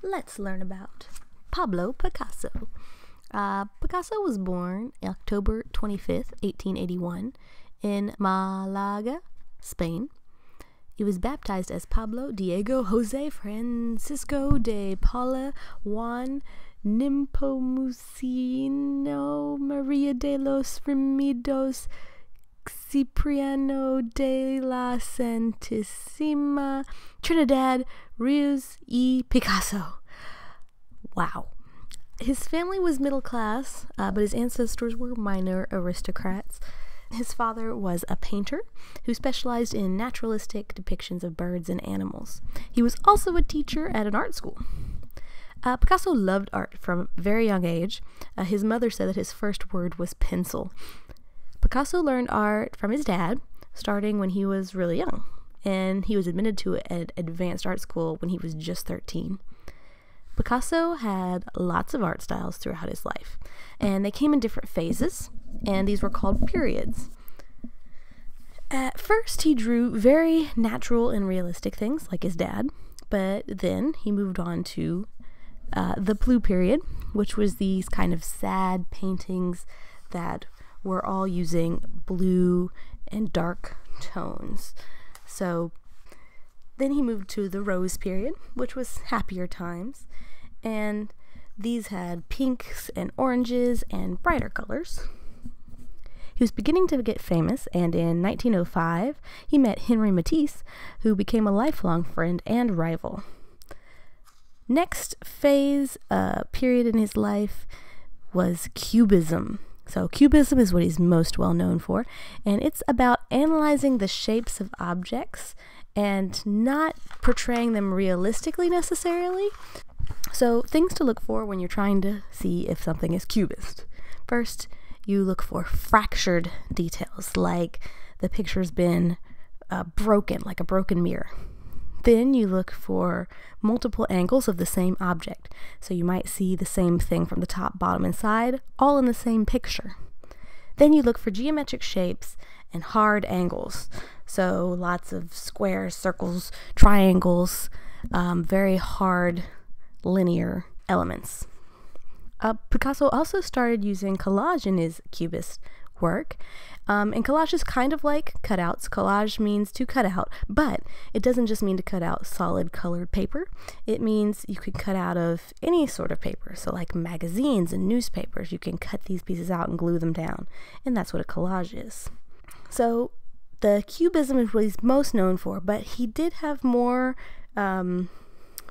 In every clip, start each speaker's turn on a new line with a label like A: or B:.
A: let's learn about Pablo Picasso. Picasso was born October 25th, 1881 in Malaga, Spain. He was baptized as Pablo Diego Jose Francisco de Paula Juan Nepomuceno Maria de los Remedios Cipriano de la Santísima Trinidad Ruiz y Picasso. Wow. His family was middle class, but his ancestors were minor aristocrats. His father was a painter who specialized in naturalistic depictions of birds and animals. He was also a teacher at an art school. Picasso loved art from a very young age. His mother said that his first word was pencil. Picasso learned art from his dad, starting when he was really young, and he was admitted to an advanced art school when he was just 13. Picasso had lots of art styles throughout his life, and they came in different phases, and these were called periods. At first, he drew very natural and realistic things, like his dad, but then he moved on to the blue period, which was these kind of sad paintings that were all using blue and dark tones. So then he moved to the rose period, which was happier times, and these had pinks and oranges and brighter colors. He was beginning to get famous, and in 1905 he met Henri Matisse, who became a lifelong friend and rival. Next phase, period in his life was Cubism. So Cubism is what he's most well known for, and it's about analyzing the shapes of objects and not portraying them realistically necessarily. So things to look for when you're trying to see if something is cubist. First, you look for fractured details, like the picture's been broken, like a broken mirror. Then you look for multiple angles of the same object. So you might see the same thing from the top, bottom, and side, all in the same picture. Then you look for geometric shapes and hard angles. So lots of squares, circles, triangles, very hard linear elements. Picasso also started using collage in his cubist work. And collage is kind of like cutouts. Collage means to cut out, but it doesn't just mean to cut out solid colored paper. It means you can cut out of any sort of paper. So like magazines and newspapers, you can cut these pieces out and glue them down. And that's what a collage is. So the Cubism is what he's most known for, but he did have more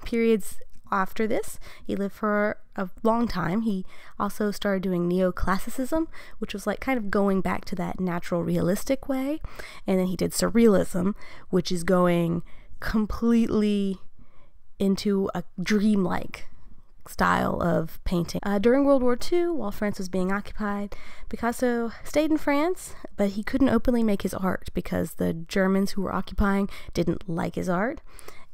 A: periods after this. He lived for a long time. He also started doing neoclassicism, which was like kind of going back to that natural realistic way. And then he did surrealism, which is going completely into a dreamlike style of painting. During World War II, while France was being occupied, Picasso stayed in France, but he couldn't openly make his art because the Germans who were occupying didn't like his art.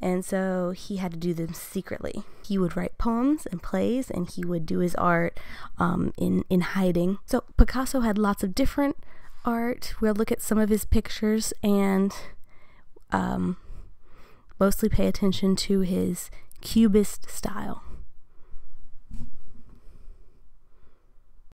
A: And so he had to do them secretly. He would write poems and plays, and he would do his art in hiding. So Picasso had lots of different art. We'll look at some of his pictures and mostly pay attention to his Cubist style.